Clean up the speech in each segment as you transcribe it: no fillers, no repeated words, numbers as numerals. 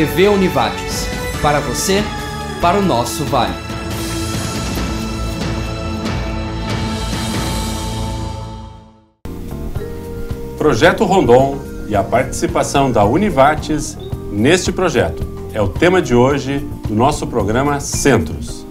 TV Univates. Para você, para o nosso Vale. Projeto Rondon e a participação da Univates neste projeto é o tema de hoje do nosso programa Centros.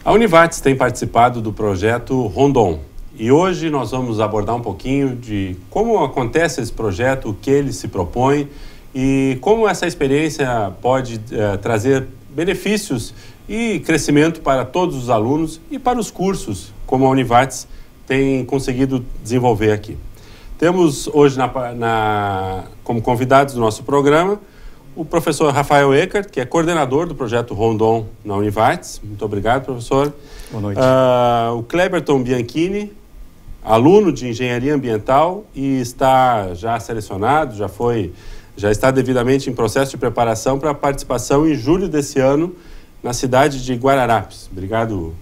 A Univates tem participado do projeto Rondon e hoje nós vamos abordar um pouquinho de como acontece esse projeto, o que ele se propõe e como essa experiência pode trazer benefícios e crescimento para todos os alunos e para os cursos, como a Univates tem conseguido desenvolver aqui. Temos hoje como convidados do nosso programa o professor Rafael Eckert, que é coordenador do projeto Rondon na Univates. Muito obrigado, professor. Boa noite. O Cleberton Bianchini, aluno de Engenharia Ambiental e está já selecionado, já está devidamente em processo de preparação para a participação em julho desse ano na cidade de Guararapes. Obrigado,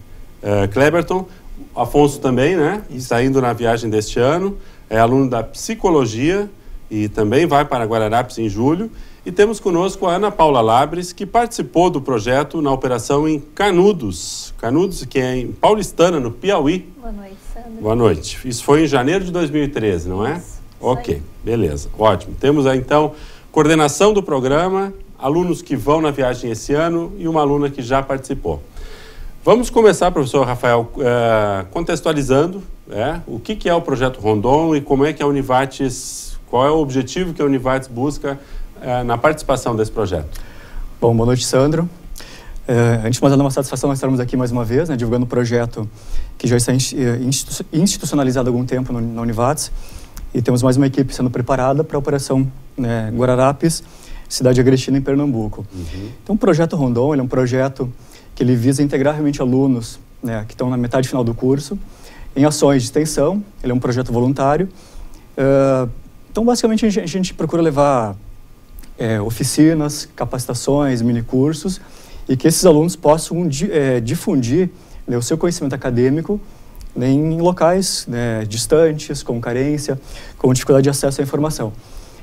Cleberton. Afonso também, né? Está indo na viagem deste ano. É aluno da Psicologia e também vai para Guararapes em julho. E temos conosco a Ana Paula Labres, que participou do projeto na operação em Canudos. Canudos, que é em Paulistana, no Piauí. Boa noite, Sandra. Boa noite. Isso foi em janeiro de 2013, não é? Isso. Ok, beleza. Ótimo. Temos aí, então, coordenação do programa, alunos que vão na viagem esse ano e uma aluna que já participou. Vamos começar, professor Rafael, contextualizando o que é o projeto Rondon e como é que a Univates, qual é o objetivo que a Univates busca na participação desse projeto. Bom, boa noite, Sandro. Antes de mais nada, é uma satisfação nós estarmos aqui mais uma vez, divulgando um projeto que já está institucionalizado há algum tempo na Univates e temos mais uma equipe sendo preparada para a operação Guararapes, cidade agrestina em Pernambuco. Uhum. Então, o projeto Rondon é um projeto que ele visa integrar realmente alunos que estão na metade final do curso em ações de extensão. Ele é um projeto voluntário. Então, basicamente, a gente procura levar oficinas, capacitações, minicursos, e que esses alunos possam difundir o seu conhecimento acadêmico em locais distantes, com carência, com dificuldade de acesso à informação.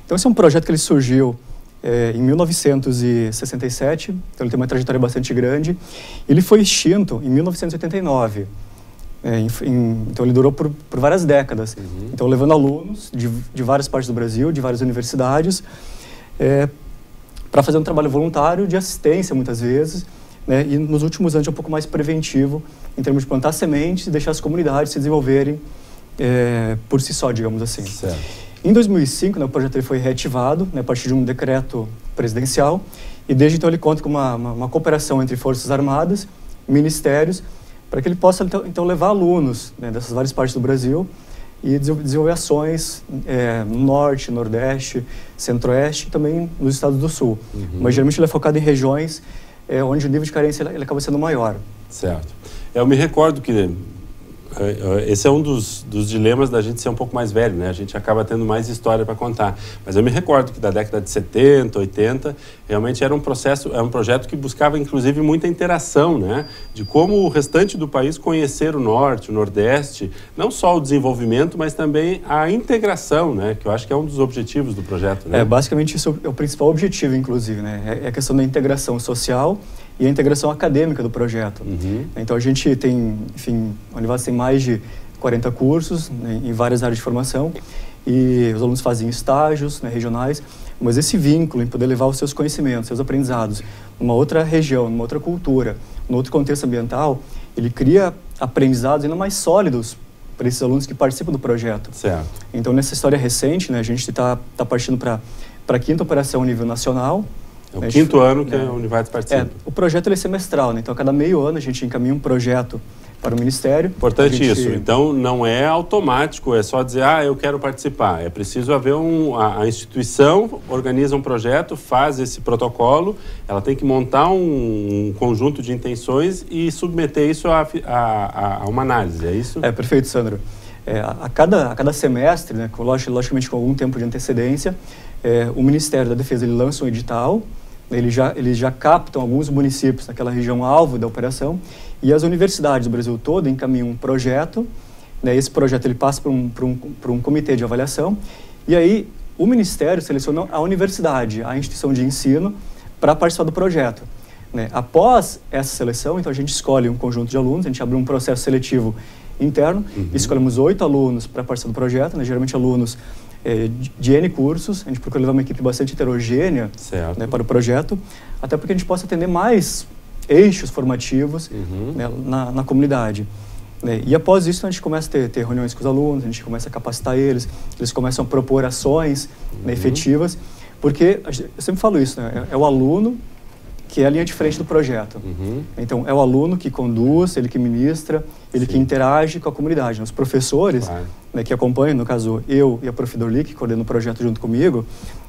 Então, esse é um projeto que ele surgiu em 1967, então ele tem uma trajetória bastante grande. Ele foi extinto em 1989. Então ele durou por várias décadas. Uhum. Então, levando alunos de várias partes do Brasil, de várias universidades, para fazer um trabalho voluntário de assistência, muitas vezes, e nos últimos anos é um pouco mais preventivo, em termos de plantar sementes e deixar as comunidades se desenvolverem por si só, digamos assim. Certo. Em 2005, o projeto ele foi reativado a partir de um decreto presidencial, e desde então ele conta com uma cooperação entre Forças Armadas, ministérios, para que ele possa então levar alunos dessas várias partes do Brasil e desenvolver ações no Norte, Nordeste, Centro-Oeste e também nos estados do Sul. Uhum. Mas geralmente ele é focado em regiões onde o nível de carência ele acaba sendo maior. Certo. Eu me recordo que esse é um dos dilemas da gente ser um pouco mais velho, né? A gente acaba tendo mais história para contar. Mas eu me recordo que da década de 70, 80, realmente era um projeto que buscava, inclusive, muita interação, né? De como o restante do país conhecer o Norte, o Nordeste, não só o desenvolvimento, mas também a integração, né? Que eu acho que é um dos objetivos do projeto, né? Basicamente, isso é o principal objetivo, inclusive, né? É a questão da integração social e a integração acadêmica do projeto. Uhum. Então, a gente tem, enfim, a Univates tem mais de 40 cursos em várias áreas de formação e os alunos fazem estágios regionais, mas esse vínculo em poder levar os seus conhecimentos, seus aprendizados numa outra região, numa outra cultura, num outro contexto ambiental, ele cria aprendizados ainda mais sólidos para esses alunos que participam do projeto. Certo. Então, nessa história recente, a gente está partindo para a 5ª operação a nível nacional. É o 5º ano que a Univates participa. O projeto ele é semestral, então a cada meio ano a gente encaminha um projeto para o Ministério. Importante isso. Então, não é automático, é só dizer, eu quero participar. É preciso haver a instituição organiza um projeto, faz esse protocolo, ela tem que montar um conjunto de intenções e submeter isso a uma análise, é isso? Perfeito, Sandro. A cada semestre, né, logicamente com algum tempo de antecedência, o Ministério da Defesa ele lança um edital, eles já captam alguns municípios naquela região alvo da operação, e as universidades do Brasil todo encaminham um projeto, né, esse projeto ele passa por um comitê de avaliação, e aí o Ministério seleciona a universidade, a instituição de ensino, para participar do projeto. Né? Após essa seleção, então a gente escolhe um conjunto de alunos, a gente abre um processo seletivo interno, escolhemos 8 alunos para participar do projeto, né, geralmente alunos de N cursos, a gente procura levar uma equipe bastante heterogênea, né, para o projeto, até porque a gente possa atender mais eixos formativos, né, na comunidade. Né? E após isso a gente começa a ter reuniões com os alunos, a gente começa a capacitar eles começam a propor ações, né, efetivas, porque eu sempre falo isso, né, é o aluno que é a linha de frente do projeto. Então, é o aluno que conduz, ele que ministra, ele que interage com a comunidade. Né? Os professores, né, que acompanham, no caso, eu e a Prof. Dorli, que coordena o projeto junto comigo,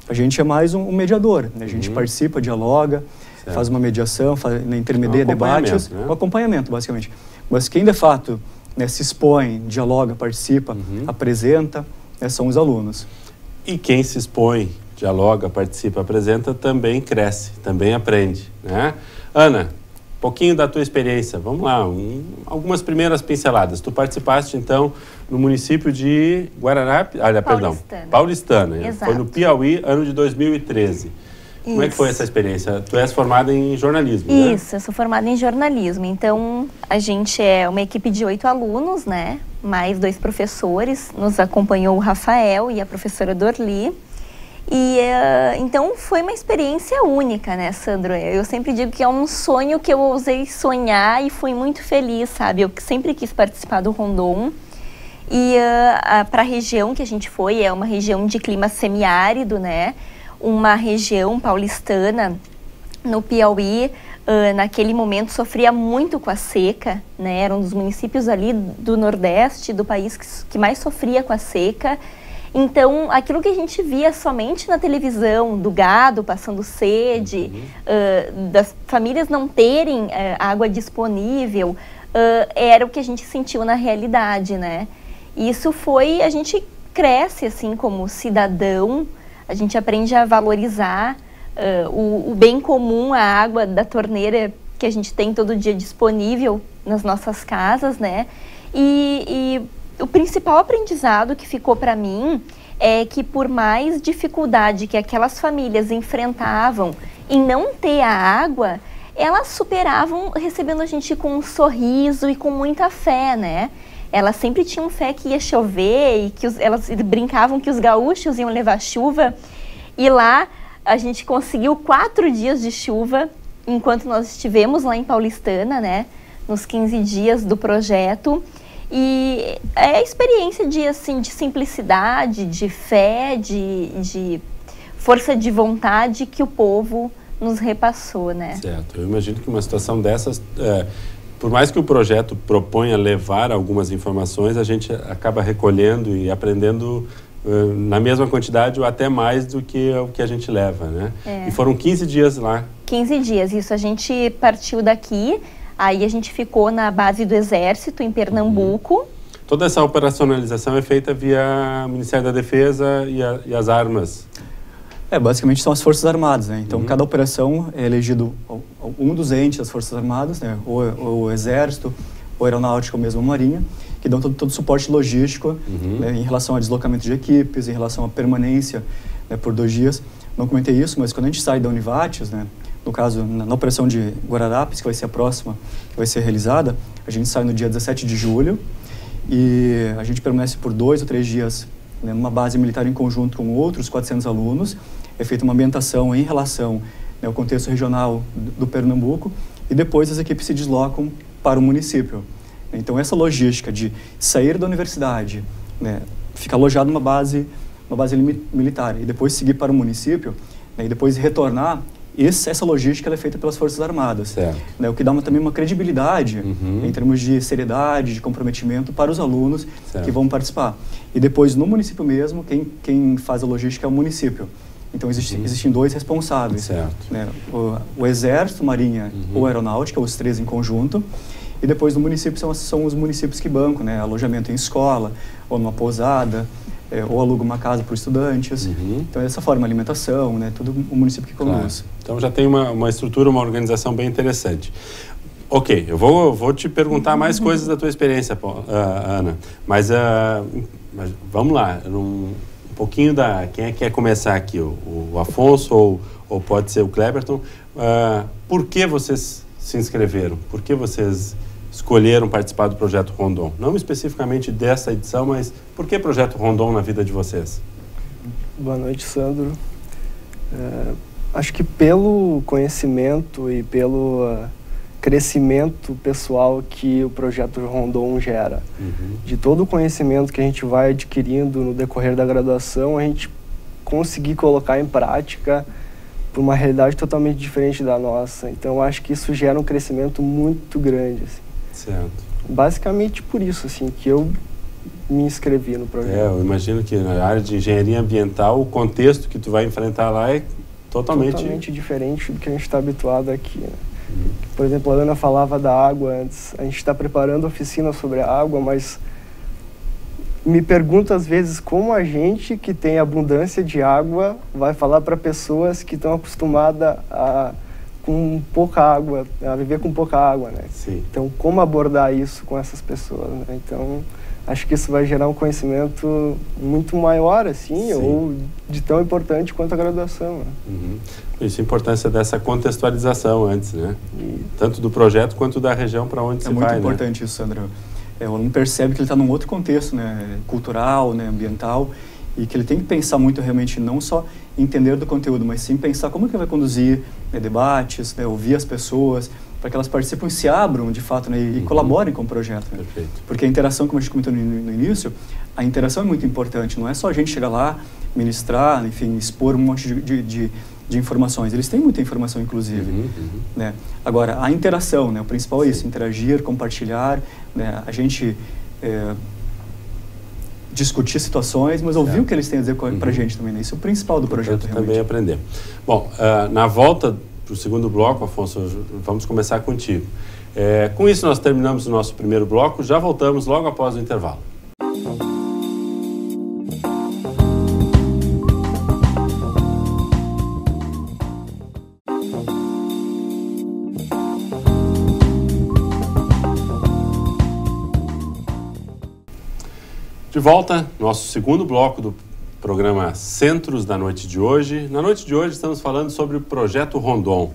a gente é mais um mediador. Né? A gente participa, dialoga, faz uma mediação, intermedia debates, né? Um acompanhamento, basicamente. Mas quem, de fato, né, se expõe, dialoga, participa, apresenta, né, são os alunos. E quem se expõe, dialoga, participa, apresenta, também cresce, também aprende, né? Ana, um pouquinho da tua experiência, vamos lá, algumas primeiras pinceladas. Tu participaste, então, no município de Paulistana. Exato. Foi no Piauí, ano de 2013. Como é que foi essa experiência? Tu és formada em jornalismo, né? Isso, eu sou formada em jornalismo. Então, a gente é uma equipe de 8 alunos, né? Mais 2 professores. Nos acompanhou o Rafael e a professora Dorli. E então foi uma experiência única, né, Sandro? Eu sempre digo que é um sonho que eu ousei sonhar e fui muito feliz, sabe? Eu sempre quis participar do Rondon. E para a região que a gente foi, é uma região de clima semiárido, né? Uma região paulistana, no Piauí, naquele momento sofria muito com a seca, né? Era um dos municípios ali do Nordeste do país que mais sofria com a seca. Então, aquilo que a gente via somente na televisão, do gado passando sede, das famílias não terem água disponível, era o que a gente sentiu na realidade, né? E isso a gente cresce assim como cidadão, a gente aprende a valorizar o bem comum, a água da torneira que a gente tem todo dia disponível nas nossas casas, né? E o principal aprendizado que ficou para mim é que por mais dificuldade que aquelas famílias enfrentavam em não ter a água, elas superavam recebendo a gente com um sorriso e com muita fé, né? Elas sempre tinham fé que ia chover e que elas brincavam que os gaúchos iam levar chuva. E lá a gente conseguiu 4 dias de chuva enquanto nós estivemos lá em Paulistana, né? Nos 15 dias do projeto. E é a experiência de simplicidade, de fé, de força de vontade que o povo nos repassou, né? Certo. Eu imagino que uma situação dessas, por mais que o projeto proponha levar algumas informações, a gente acaba recolhendo e aprendendo na mesma quantidade ou até mais do que o que a gente leva, né? E foram 15 dias lá. 15 dias, isso. A gente partiu daqui. Aí a gente ficou na base do Exército, em Pernambuco. Toda essa operacionalização é feita via Ministério da Defesa e as armas? Basicamente são as Forças Armadas, né? Então, cada operação é elegido um dos entes das Forças Armadas, né? Ou o Exército, ou a Aeronáutica, ou mesmo a Marinha, que dão todo o suporte logístico, né? Em relação ao deslocamento de equipes, em relação à permanência, né, por 2 dias. Não comentei isso, mas quando a gente sai da Univates, né? No caso, na operação de Guararapes, que vai ser a próxima, que vai ser realizada, a gente sai no dia 17 de julho e a gente permanece por 2 ou 3 dias, né, numa base militar em conjunto com outros 400 alunos. É feita uma ambientação em relação, né, ao contexto regional do Pernambuco e depois as equipes se deslocam para o município. Então, essa logística de sair da universidade, né, ficar alojado numa base militar e depois seguir para o município, né, e depois retornar, essa logística ela é feita pelas Forças Armadas, né, o que dá também uma credibilidade em termos de seriedade, de comprometimento para os alunos que vão participar. E depois, no município mesmo, quem faz a logística é o município. Então, existem 2 responsáveis, né, o Exército, Marinha ou Aeronáutica, os 3 em conjunto. E depois no município são os municípios que bancam, né? Alojamento em escola, ou numa pousada, ou aluga uma casa para os estudantes. Então, dessa forma, alimentação, né? Tudo o município que conduz. Claro. Então, já tem uma estrutura, uma organização bem interessante. Ok, eu vou te perguntar mais coisas da tua experiência, Ana. Mas vamos lá, um pouquinho da... Quem é que quer começar aqui? O Afonso ou pode ser o Cleberton? Por que vocês se inscreveram? Por que vocês escolheram participar do Projeto Rondon? Não especificamente dessa edição, mas por que Projeto Rondon na vida de vocês? Boa noite, Sandro. Acho que pelo conhecimento e pelo crescimento pessoal que o Projeto Rondon gera, de todo o conhecimento que a gente vai adquirindo no decorrer da graduação, a gente conseguir colocar em prática por uma realidade totalmente diferente da nossa. Então, acho que isso gera um crescimento muito grande, assim. Certo. Basicamente por isso, assim, que eu me inscrevi no projeto. Eu imagino que na área de engenharia ambiental, o contexto que tu vai enfrentar lá é totalmente diferente do que a gente está habituado aqui, né? Por exemplo, a Ana falava da água antes. A gente está preparando oficina sobre a água, mas me pergunto às vezes como a gente que tem abundância de água vai falar para pessoas que estão acostumadas com pouca água, a viver com pouca água, né? Sim. Então, como abordar isso com essas pessoas, né? Então, acho que isso vai gerar um conhecimento muito maior, assim, ou de tão importante quanto a graduação, né? Isso, a importância dessa contextualização antes, né? Tanto do projeto quanto da região para onde você vai, né? É muito importante isso, Sandro. O aluno percebe que ele está num outro contexto, né? Cultural, né? Ambiental, e que ele tem que pensar muito realmente, não só entender do conteúdo, mas sim pensar como que ele vai conduzir, né, debates, né, ouvir as pessoas, para que elas participem e se abram, de fato, né, e colaborem com o projeto. Né? Perfeito. Porque a interação, como a gente comentou no início, a interação é muito importante. Não é só a gente chegar lá, ministrar, enfim, expor um monte de informações. Eles têm muita informação, inclusive. Né? Agora, a interação, né, o principal é isso, interagir, compartilhar, né, a gente discutir situações, mas ouvir o que eles têm a dizer para a gente também. Né? Isso é o principal do projeto. Também aprender. Bom, na volta para o segundo bloco, Afonso, vamos começar contigo. Com isso, nós terminamos o nosso primeiro bloco. Já voltamos logo após o intervalo. De volta, nosso segundo bloco do programa Centros da noite de hoje. Na noite de hoje estamos falando sobre o Projeto Rondon.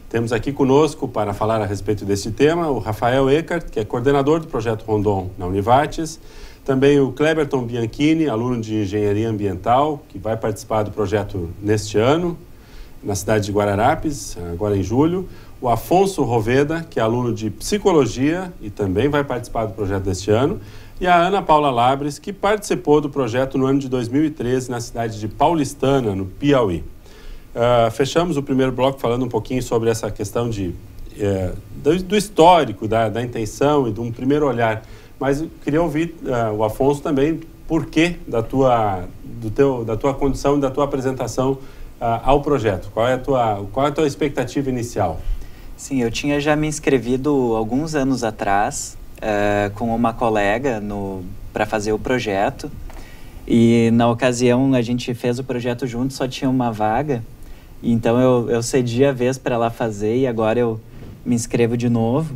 Temos aqui conosco para falar a respeito deste tema o Rafael Eckert, que é coordenador do Projeto Rondon na Univates, também o Cleberton Bianchini, aluno de Engenharia Ambiental, que vai participar do projeto neste ano, na cidade de Guararapes, agora em julho, o Afonso Roveda, que é aluno de Psicologia e também vai participar do projeto deste ano, e a Ana Paula Labres, que participou do projeto no ano de 2013 na cidade de Paulistana, no Piauí. Fechamos o primeiro bloco falando um pouquinho sobre essa questão do histórico, da intenção e de um primeiro olhar. Mas eu queria ouvir o Afonso também, por que da tua condição e da tua apresentação ao projeto. Qual é a tua expectativa inicial? Sim, eu tinha já me inscrevido alguns anos atrás com uma colega para fazer o projeto. E na ocasião a gente fez o projeto junto, só tinha uma vaga. Então eu cedi a vez para ela fazer e agora eu me inscrevo de novo.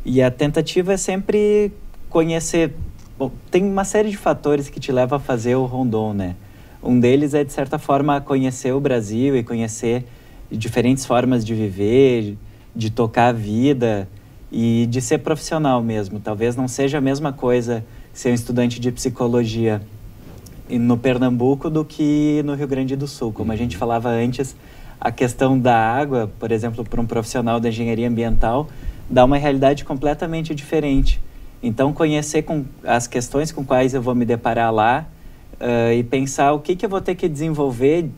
E a tentativa é sempre conhecer... Bom, tem uma série de fatores que te levam a fazer o Rondon, né? Um deles é, de certa forma, conhecer o Brasil e conhecer diferentes formas de viver, de tocar a vida e de ser profissional mesmo. Talvez não seja a mesma coisa ser um estudante de psicologia no Pernambuco do que no Rio Grande do Sul. Como a gente falava antes, a questão da água, por exemplo, para um profissional da engenharia ambiental, dá uma realidade completamente diferente. Então, conhecer as questões com quais eu vou me deparar lá e pensar o que eu vou ter que desenvolver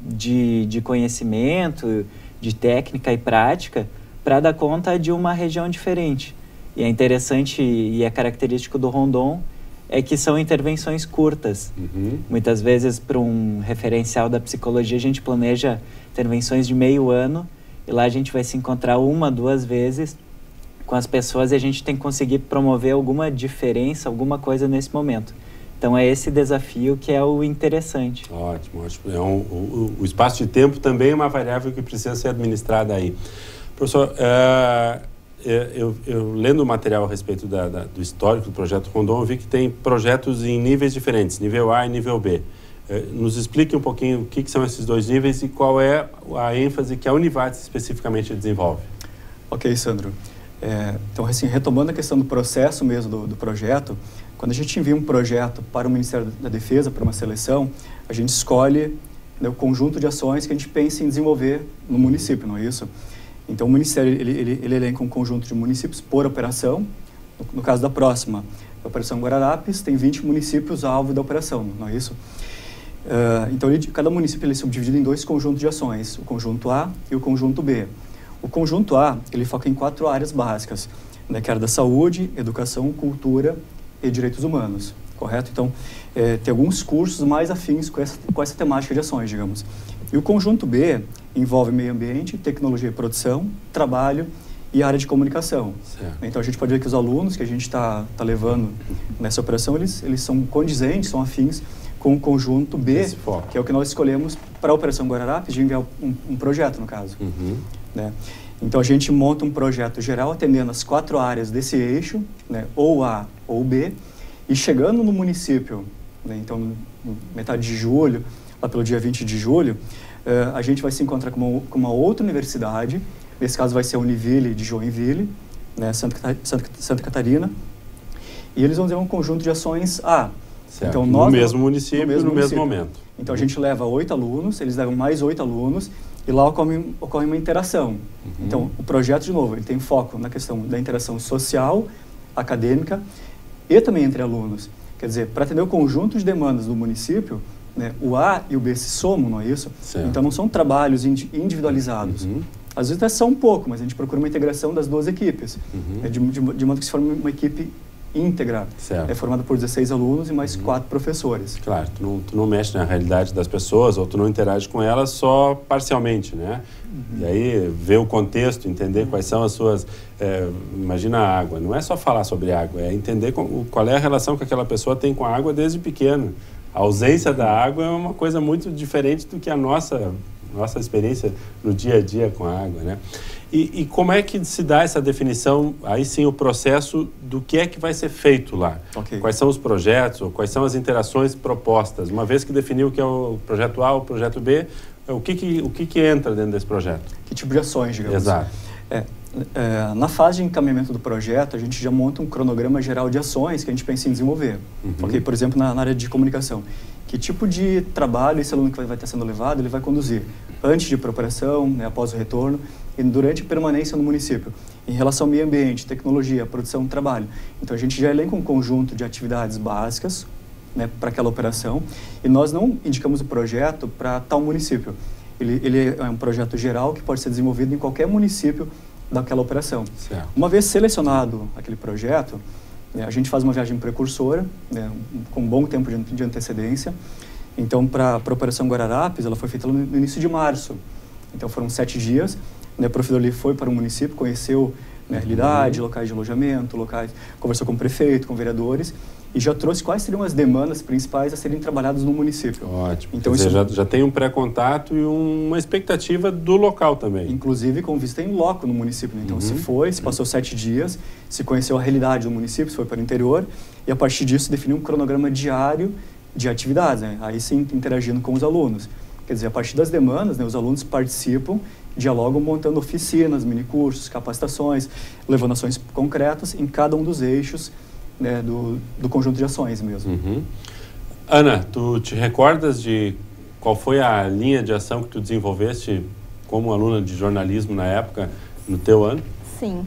de conhecimento, de técnica e prática para dar conta de uma região diferente. E é interessante e é característico do Rondon é que são intervenções curtas. Muitas vezes, para um referencial da psicologia, a gente planeja intervenções de meio ano e lá a gente vai se encontrar 1, 2 vezes com as pessoas e a gente tem que conseguir promover alguma diferença, alguma coisa nesse momento. Então é esse desafio que é o interessante. Ótimo, ótimo. O espaço de tempo também é uma variável que precisa ser administrada aí. Professor, eu lendo o material a respeito do histórico do projeto Rondon, eu vi que tem projetos em níveis diferentes, nível A e nível B. Nos explique um pouquinho o que são esses dois níveis e qual é a ênfase que a Univates especificamente desenvolve. Ok, Sandro. Então, assim, retomando a questão do processo mesmo do projeto, quando a gente envia um projeto para o Ministério da Defesa, para uma seleção, a gente escolhe, né, o conjunto de ações que a gente pensa em desenvolver no município, não é isso? Então, o Ministério, ele elenca um conjunto de municípios por operação. No caso da próxima, a Operação Guararapes, tem 20 municípios alvo da operação, não é isso? Então, cada município ele é subdividido em dois conjuntos de ações, o conjunto A e o conjunto B. O conjunto A, ele foca em 4 áreas básicas, né, que é a área da saúde, educação, cultura e direitos humanos, correto? Então, tem alguns cursos mais afins com essa temática de ações, digamos. E o conjunto B envolve meio ambiente, tecnologia e produção, trabalho e área de comunicação. Certo. Então, a gente pode ver que os alunos que a gente está levando nessa operação, eles são condizentes, são afins com o conjunto B, que é o que nós escolhemos para a Operação Guararapes, de enviar um projeto, no caso. Uhum. Né? Então, a gente monta um projeto geral atendendo as 4 áreas desse eixo, né, ou A ou B, e chegando no município, né, então, no metade de julho, lá pelo dia 20 de julho, a gente vai se encontrar com uma outra universidade, nesse caso vai ser a Univille de Joinville, né, Santa Catarina, e eles vão ter um conjunto de ações A. Certo. Então, no mesmo município, no mesmo momento. Então, a gente leva 8 alunos, eles levam mais 8 alunos, e lá ocorre uma interação. Uhum. Então, o projeto, de novo, ele tem foco na questão da interação social, acadêmica e também entre alunos. Quer dizer, para atender o conjunto de demandas do município, né, o A e o B se somam, não é isso? Certo. Então, não são trabalhos individualizados. Uhum. Às vezes, até são um pouco, mas a gente procura uma integração das 2 equipes, uhum. de modo que se forme uma equipe íntegra, formada por 16 alunos e mais 4 professores. Claro, tu não mexe na realidade das pessoas ou tu não interage com elas só parcialmente, né? Uhum. E aí ver o contexto, entender quais são as suas... imagina a água, não é só falar sobre água, é entender qual é a relação que aquela pessoa tem com a água desde pequeno. A ausência da água é uma coisa muito diferente do que a nossa experiência no dia a dia com a água, né? E como é que se dá essa definição, aí sim, o processo do que é que vai ser feito lá? Okay. Quais são os projetos, ou quais são as interações propostas? Uma vez que definiu o que é o projeto A, o projeto B, o que entra dentro desse projeto? Que tipo de ações, digamos? Exato. Na fase de encaminhamento do projeto, a gente já monta um cronograma geral de ações que a gente pensa em desenvolver. Uhum. Okay? Por exemplo, na área de comunicação. Que tipo de trabalho esse aluno que vai estar sendo levado, ele vai conduzir antes de ir para a operação, né, após o retorno e durante a permanência no município. Em relação ao meio ambiente, tecnologia, produção, trabalho. Então, a gente já elenca um conjunto de atividades básicas, né, para aquela operação e nós não indicamos o projeto para tal município. Ele é um projeto geral que pode ser desenvolvido em qualquer município daquela operação. Certo. Uma vez selecionado aquele projeto, a gente faz uma viagem precursora, né, com um bom tempo de antecedência. Então, para a Operação Guararapes, ela foi feita no início de março. Então, foram 7 dias. Né, o professor ali foi para o município, conheceu, né, a realidade, locais de alojamento, conversou com o prefeito, com vereadores, e já trouxe quais seriam as demandas principais a serem trabalhadas no município. Ótimo. Então, quer dizer, já tem um pré-contato e uma expectativa do local também. Inclusive com visita em loco no município. Né? Então, se passou 7 dias, se conheceu a realidade do município, se foi para o interior, e a partir disso definiu um cronograma diário de atividades, né? Aí sim interagindo com os alunos. Quer dizer, a partir das demandas, né, os alunos participam, dialogam montando oficinas, minicursos, capacitações, levando ações concretas em cada um dos eixos, né, do conjunto de ações mesmo. Uhum. Ana, tu te recordas de qual foi a linha de ação que tu desenvolveste como aluna de jornalismo na época, no teu ano? Sim.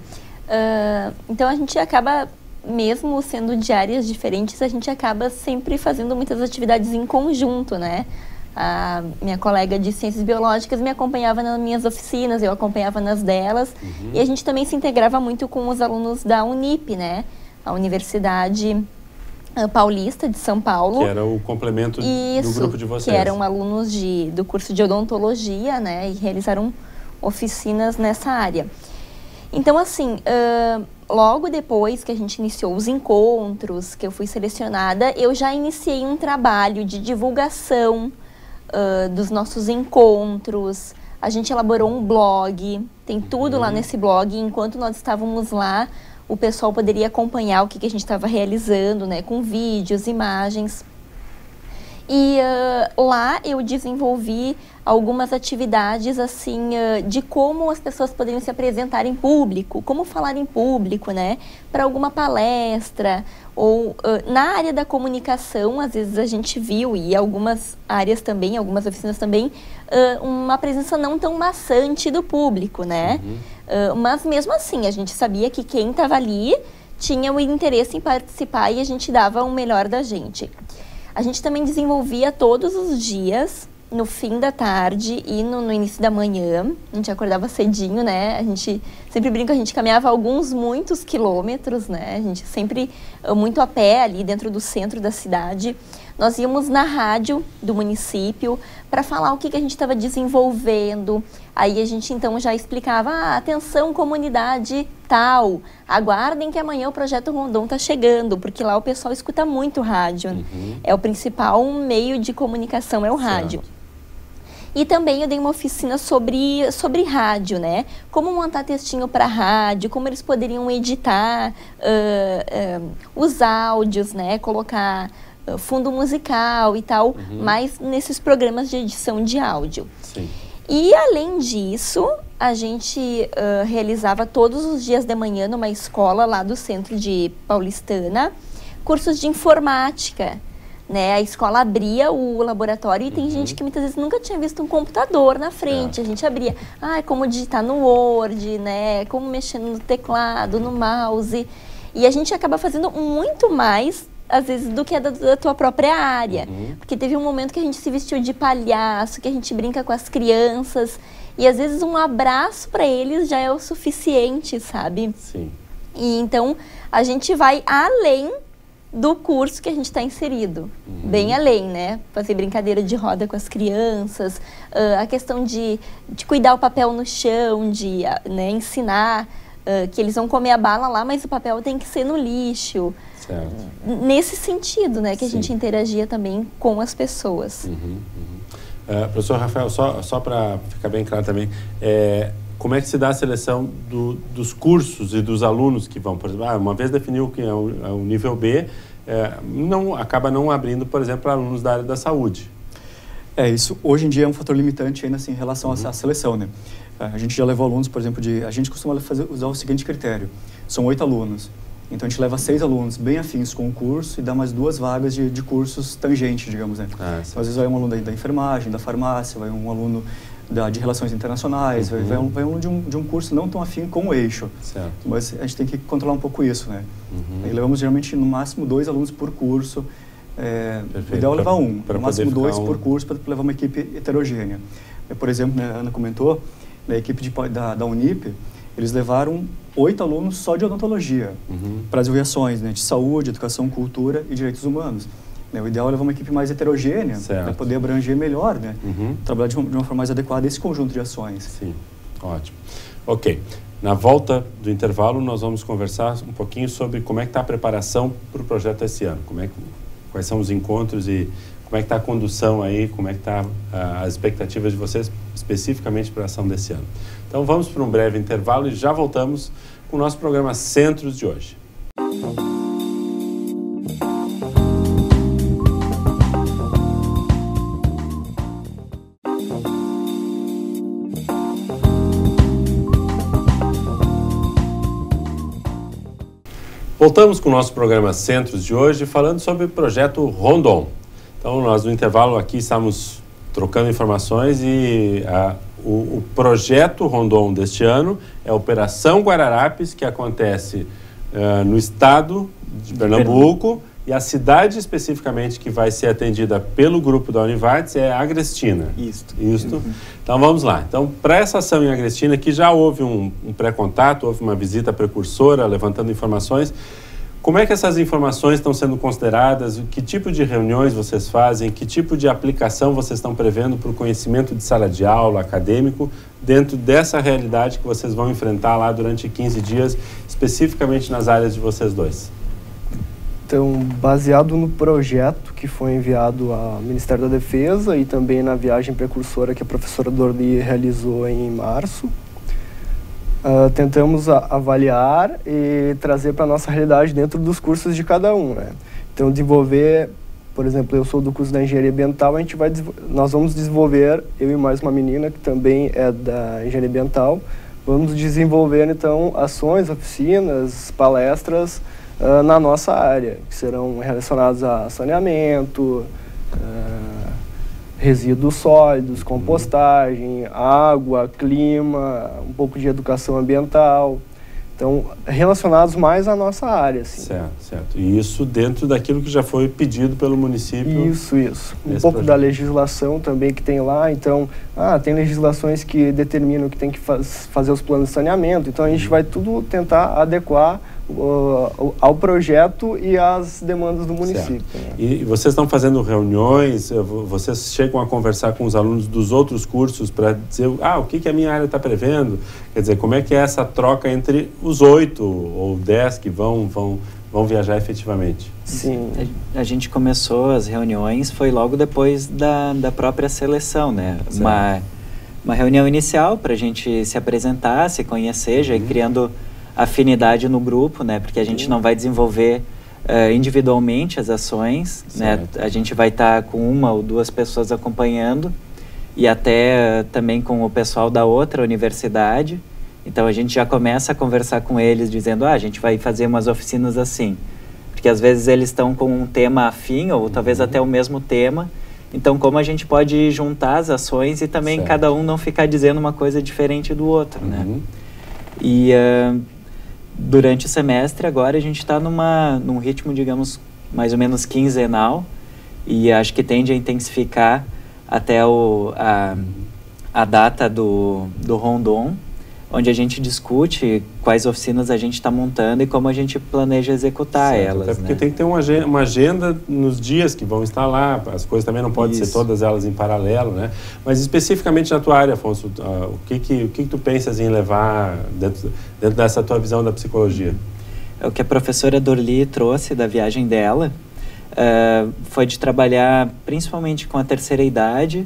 Então a gente acaba, mesmo sendo de áreas diferentes, a gente acaba sempre fazendo muitas atividades em conjunto, né? A minha colega de Ciências Biológicas me acompanhava nas minhas oficinas, eu acompanhava nas delas. Uhum. E a gente também se integrava muito com os alunos da Unip, né? A Universidade Paulista de São Paulo. Que era o complemento do grupo de vocês. Que eram alunos do curso de odontologia, né? E realizaram oficinas nessa área. Então, assim, logo depois que a gente iniciou os encontros, que eu fui selecionada, eu já iniciei um trabalho de divulgação dos nossos encontros. A gente elaborou um blog, tem tudo lá nesse blog. Enquanto nós estávamos lá, o pessoal poderia acompanhar o que a gente estava realizando, né, com vídeos, imagens. E lá eu desenvolvi algumas atividades assim de como as pessoas poderiam se apresentar em público, como falar em público, né, para alguma palestra ou na área da comunicação. Às vezes a gente viu, e algumas áreas também, algumas oficinas também, uma presença não tão maçante do público, né? Mas mesmo assim a gente sabia que quem estava ali tinha o interesse em participar e a gente dava o melhor da gente. A gente também desenvolvia todos os dias, no fim da tarde e no início da manhã. A gente acordava cedinho, né? A gente sempre brinca, a gente caminhava muitos quilômetros, né? A gente sempre muito a pé ali dentro do centro da cidade. Nós íamos na rádio do município para falar o que a gente estava desenvolvendo. Aí a gente então já explicava, atenção comunidade tal, aguardem que amanhã o Projeto Rondon está chegando, porque lá o pessoal escuta muito rádio. É o principal meio de comunicação, é o rádio. E também eu dei uma oficina sobre rádio, né? Como montar textinho para rádio, como eles poderiam editar os áudios, né? Colocar fundo musical e tal, mas nesses programas de edição de áudio. Sim. E além disso, a gente realizava todos os dias de manhã numa escola lá do centro de Paulistana, cursos de informática. Né? A escola abria o laboratório e tem gente que muitas vezes nunca tinha visto um computador na frente. A gente abria, como digitar no Word, né? Como mexer no teclado, no mouse. E a gente acaba fazendo muito mais, às vezes, do que da tua própria área. Porque teve um momento que a gente se vestiu de palhaço, que a gente brinca com as crianças. E às vezes um abraço para eles já é o suficiente, sabe? Sim. E então a gente vai além do curso que a gente está inserido, bem além, né? Fazer brincadeira de roda com as crianças, a questão de cuidar o papel no chão, de ensinar que eles vão comer a bala lá, mas o papel tem que ser no lixo. Certo. Nesse sentido, né, que a Sim. gente interagia também com as pessoas. Professor Rafael, só para ficar bem claro também, como é que se dá a seleção dos cursos e dos alunos que vão? Por exemplo, uma vez definiu que é o nível B, acaba não abrindo, por exemplo, para alunos da área da saúde. Isso hoje em dia é um fator limitante ainda assim, em relação à seleção, né? A gente já levou alunos, por exemplo, a gente costuma usar o seguinte critério, são 8 alunos, então a gente leva 6 alunos bem afins com o curso e dá mais 2 vagas de cursos tangentes, digamos, né? Então, às vezes vai um aluno da enfermagem, da farmácia, vai um aluno de relações internacionais, vai um aluno de um curso não tão afim com o eixo. Certo. Mas a gente tem que controlar um pouco isso, né? Aí levamos geralmente no máximo 2 alunos por curso, o ideal é levar no máximo 2 por curso para levar uma equipe heterogênea. Por exemplo, né, a Ana comentou, na equipe da Unip, eles levaram 8 alunos só de odontologia, para as variações, né, de saúde, educação, cultura e direitos humanos. O ideal é levar uma equipe mais heterogênea, para poder abranger melhor, né? Trabalhar de uma forma mais adequada esse conjunto de ações. Sim, ótimo. Ok, na volta do intervalo nós vamos conversar um pouquinho sobre como é que está a preparação para o projeto esse ano, quais são os encontros e como é que está a condução aí, como é que está as expectativas de vocês especificamente para a ação desse ano. Então vamos para um breve intervalo e já voltamos com o nosso programa Centros de hoje. Voltamos com o nosso programa Centros de hoje, falando sobre o projeto Rondon. Então, nós no intervalo aqui estamos trocando informações e o projeto Rondon deste ano é a Operação Guararapes, que acontece no estado de Pernambuco, e a cidade especificamente que vai ser atendida pelo grupo da Univates é Agrestina. Isto. Então vamos lá. Então, para essa ação em Agrestina, que já houve um pré-contato, houve uma visita precursora levantando informações, Como é que essas informações estão sendo consideradas? Que tipo de reuniões vocês fazem? Que tipo de aplicação vocês estão prevendo para o conhecimento de sala de aula, acadêmico, dentro dessa realidade que vocês vão enfrentar lá durante 15 dias, especificamente nas áreas de vocês dois? Então, baseado no projeto que foi enviado ao Ministério da Defesa e também na viagem precursora que a professora Dorli realizou em março, tentamos avaliar e trazer para a nossa realidade dentro dos cursos de cada um, né? Então, desenvolver, por exemplo, eu sou do curso da Engenharia Ambiental, nós vamos desenvolver, eu e mais uma menina que também é da Engenharia Ambiental, vamos desenvolver, então, ações, oficinas, palestras na nossa área, que serão relacionadas a saneamento, resíduos sólidos, compostagem, água, clima, um pouco de educação ambiental. Então, relacionados mais à nossa área. Assim. Certo, certo. E isso dentro daquilo que já foi pedido pelo município? Isso. Um pouco da legislação também que tem lá. Então, tem legislações que determinam que tem que fazer os planos de saneamento. Então, a gente vai tudo tentar adequar ao projeto e às demandas do município. Né? E vocês estão fazendo reuniões, vocês chegam a conversar com os alunos dos outros cursos para dizer, o que a minha área está prevendo? Quer dizer, como é que é essa troca entre os 8 ou 10 que vão viajar efetivamente? Sim. A gente começou as reuniões, foi logo depois da própria seleção, né? Uma reunião inicial para a gente se apresentar, se conhecer, já ir criando afinidade no grupo, né? Porque a gente não vai desenvolver individualmente as ações, né? A gente vai estar com 1 ou 2 pessoas acompanhando e até também com o pessoal da outra universidade. Então, a gente já começa a conversar com eles dizendo, a gente vai fazer umas oficinas assim. Porque às vezes eles estão com um tema afim ou talvez até o mesmo tema. Então, como a gente pode juntar as ações e também cada um não ficar dizendo uma coisa diferente do outro, né? E durante o semestre, agora, a gente está num ritmo, digamos, mais ou menos quinzenal e acho que tende a intensificar até a data do Rondon, onde a gente discute quais oficinas a gente está montando e como a gente planeja executar elas. Até porque tem que ter uma agenda nos dias que vão estar lá, as coisas também não podem ser todas elas em paralelo, né? Mas especificamente na tua área, Afonso, o que tu pensas em levar dentro dessa tua visão da psicologia? O que a professora Dorli trouxe da viagem dela foi de trabalhar principalmente com a terceira idade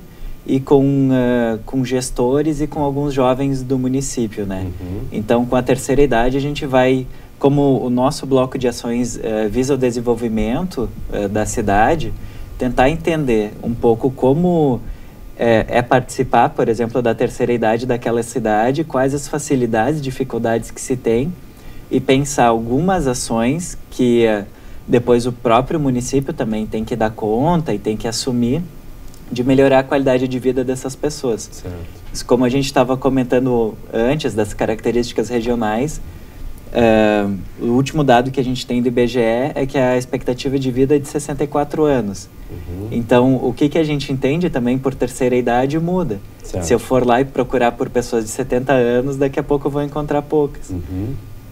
e com gestores e com alguns jovens do município, né? Então, com a terceira idade, a gente vai, como o nosso bloco de ações visa o desenvolvimento da cidade, tentar entender um pouco como é participar, por exemplo, da terceira idade daquela cidade, quais as facilidades, dificuldades que se tem e pensar algumas ações que depois o próprio município também tem que dar conta e tem que assumir de melhorar a qualidade de vida dessas pessoas. Certo. Como a gente estava comentando antes das características regionais, o último dado que a gente tem do IBGE é que a expectativa de vida é de 64 anos. Então, o que a gente entende também por terceira idade muda. Certo. Se eu for lá e procurar por pessoas de 70 anos, daqui a pouco eu vou encontrar poucas.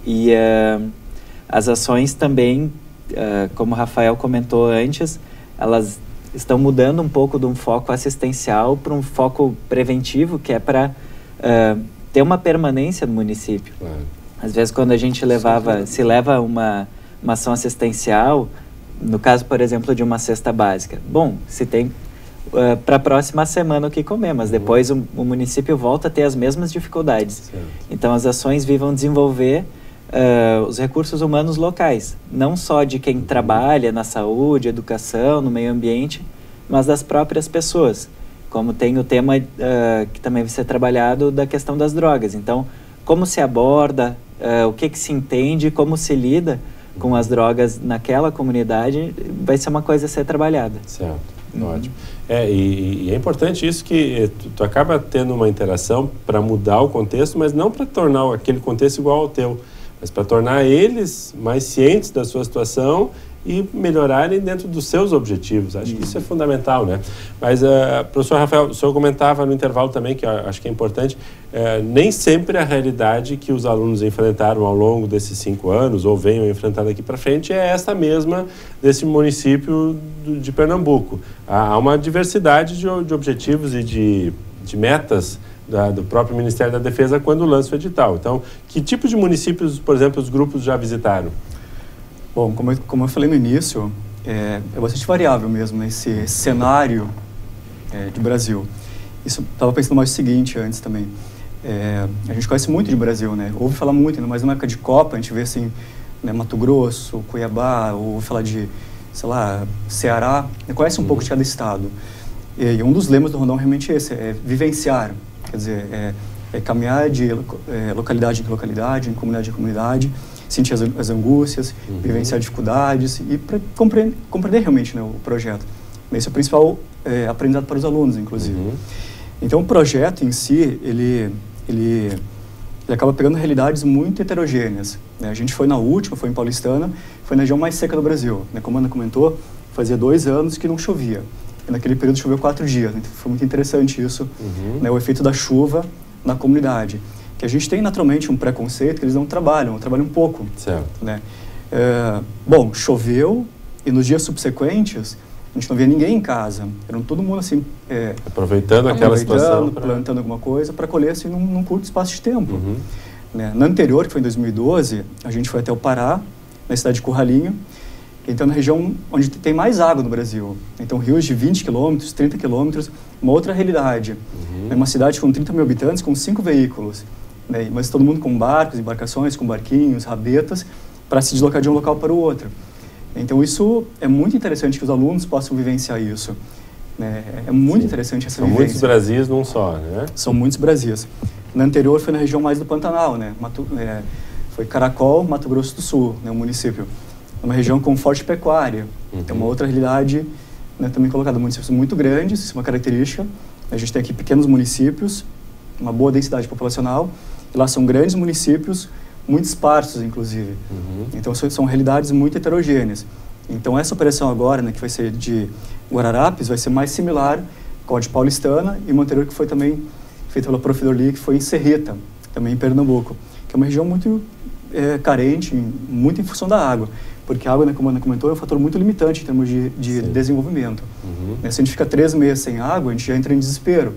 E as ações também, como o Rafael comentou antes, elas estão mudando um pouco de um foco assistencial para um foco preventivo, que é para ter uma permanência no município. Claro. Às vezes, quando a gente se leva uma ação assistencial, no caso, por exemplo, de uma cesta básica, bom, se tem para a próxima semana o que comer, mas depois o município volta a ter as mesmas dificuldades. Certo. Então, as ações visam desenvolver os recursos humanos locais, não só de quem trabalha na saúde, educação, no meio ambiente, mas das próprias pessoas, como tem o tema que também vai ser trabalhado da questão das drogas. Então, como se aborda, o que se entende, como se lida com as drogas naquela comunidade, vai ser uma coisa a ser trabalhada. Certo, ótimo. E é importante isso que tu acaba tendo uma interação para mudar o contexto, mas não para tornar aquele contexto igual ao teu, mas para tornar eles mais cientes da sua situação e melhorarem dentro dos seus objetivos. Acho que isso é fundamental, né? Mas, professor Rafael, o senhor comentava no intervalo também, que eu acho que é importante, nem sempre a realidade que os alunos enfrentaram ao longo desses 5 anos, ou venham enfrentando aqui para frente, é essa mesma desse município de Pernambuco. Há uma diversidade de objetivos e de metas do próprio Ministério da Defesa quando lança o edital. Então, que tipo de municípios, por exemplo, os grupos já visitaram? Bom, como eu falei no início, é bastante variável mesmo nesse cenário de Brasil. Isso, estava pensando mais o seguinte antes também. A gente conhece muito de Brasil, né? Ouve falar muito, mas numa época de Copa a gente vê assim, né, Mato Grosso, Cuiabá, ouve falar de, sei lá, Ceará. Conhece um pouco de cada estado. E um dos lemas do Rondon realmente é esse, é vivenciar. Quer dizer, caminhar de localidade em localidade, em comunidade, sentir as angústias, vivenciar dificuldades e para compreender realmente, né, o projeto. Esse é o principal aprendizado para os alunos, inclusive. Então, o projeto em si, ele acaba pegando realidades muito heterogêneas, né? A gente foi na última, foi em Paulistana, foi na região mais seca do Brasil, né? Como a Ana comentou, fazia 2 anos que não chovia. E naquele período choveu 4 dias, né? Então, foi muito interessante isso, né? O efeito da chuva na comunidade. Que a gente tem naturalmente um preconceito que eles não trabalham pouco. Certo. Né? Bom, choveu e nos dias subsequentes a gente não via ninguém em casa. Era todo mundo assim... aproveitando aquela situação. Plantando alguma coisa para colher assim num curto espaço de tempo. Né? Na anterior, que foi em 2012, a gente foi até o Pará, na cidade de Curralinho, então na região onde tem mais água no Brasil. Então rios de 20 quilômetros, 30 quilômetros, uma outra realidade. É uma cidade com 30 mil habitantes, com 5 veículos. Né? Mas todo mundo com barcos, embarcações, com barquinhos, rabetas, para se deslocar de um local para o outro. Então isso é muito interessante que os alunos possam vivenciar isso. Né? É muito interessante essa vivência. São muitos Brasis num só, né? São muitos Brasis. Na anterior foi na região mais do Pantanal, né? Foi Caracol, Mato Grosso do Sul, né? O município. É uma região com forte pecuária. É uma outra realidade, né, também colocada. Municípios muito grandes, isso é uma característica. A gente tem aqui pequenos municípios, uma boa densidade populacional. E lá são grandes municípios, muito esparsos, inclusive. Então, são realidades muito heterogêneas. Então, essa operação agora, né, que vai ser de Guararapes, vai ser mais similar com a de Paulistana e uma anterior que foi também feita pela Prof. Dorli, que foi em Serreta, também em Pernambuco, que é uma região muito carente, muito em função da água. Porque a água, né, como a Ana comentou, é um fator muito limitante em termos de desenvolvimento. Né, se a gente fica 3 meses sem água, a gente já entra em desespero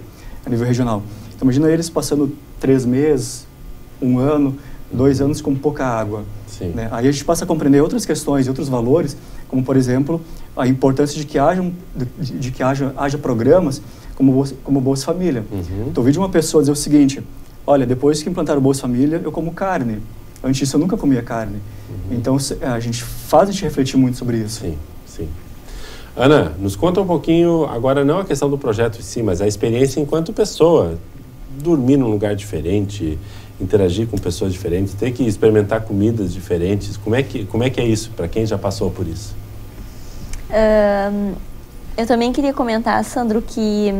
a nível regional. Então, imagina eles passando 3 meses, 1 ano, 2 anos com pouca água. Né? Aí a gente passa a compreender outras questões e outros valores, como, por exemplo, a importância de que haja programas como Bolsa Família. Então, eu ouvi de uma pessoa dizer o seguinte: olha, depois que implantaram o Bolsa Família, eu como carne. Antes disso, eu nunca comia carne. Então, a gente refletir muito sobre isso. Sim. Ana, nos conta um pouquinho, agora não a questão do projeto em si, mas a experiência enquanto pessoa. Dormir num lugar diferente, interagir com pessoas diferentes, ter que experimentar comidas diferentes. Como é que é isso, para quem já passou por isso? Eu também queria comentar, Sandro, que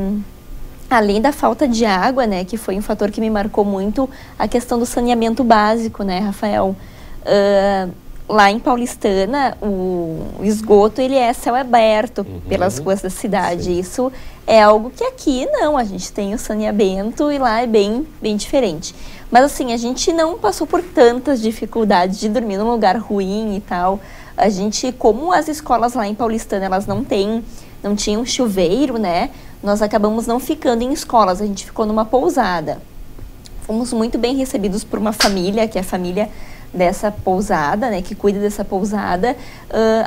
além da falta de água, né, que foi um fator que me marcou muito, a questão do saneamento básico, né, Rafael? Lá em Paulistana, o esgoto, ele é céu aberto pelas ruas da cidade. Isso é algo que aqui não, a gente tem o saneamento e lá é bem diferente. Mas assim, a gente não passou por tantas dificuldades de dormir num lugar ruim e tal. A gente, como as escolas lá em Paulistana, elas não tinham chuveiro, né? Nós acabamos não ficando em escolas, a gente ficou numa pousada. Fomos muito bem recebidos por uma família, que é a família dessa pousada, né, que cuida dessa pousada.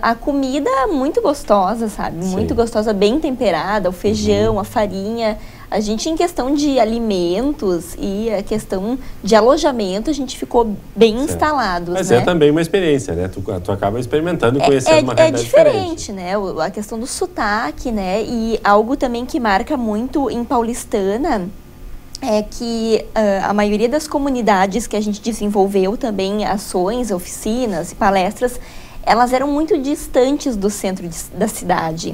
A comida muito gostosa, sabe? Muito gostosa, bem temperada, o feijão, a farinha. A gente, em questão de alimentos e a questão de alojamento, a gente ficou bem instalados, Mas né? é também uma experiência, né? Tu acaba experimentando e conhecendo uma realidade diferente, né? A questão do sotaque, né? E algo também que marca muito em Paulistana é que a maioria das comunidades que a gente desenvolveu também ações, oficinas e palestras, elas eram muito distantes do centro da cidade.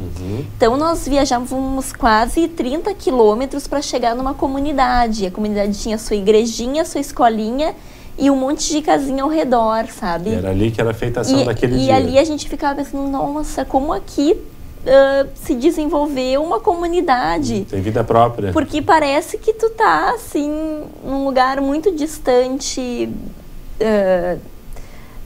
Então, nós viajávamos quase 30 quilômetros para chegar numa comunidade. A comunidade tinha sua igrejinha, sua escolinha e um monte de casinha ao redor, sabe? E era ali que era feita a ação daquele dia. E ali a gente ficava pensando, nossa, como aqui se desenvolveu uma comunidade. Tem vida própria. Porque parece que tu tá, assim, num lugar muito distante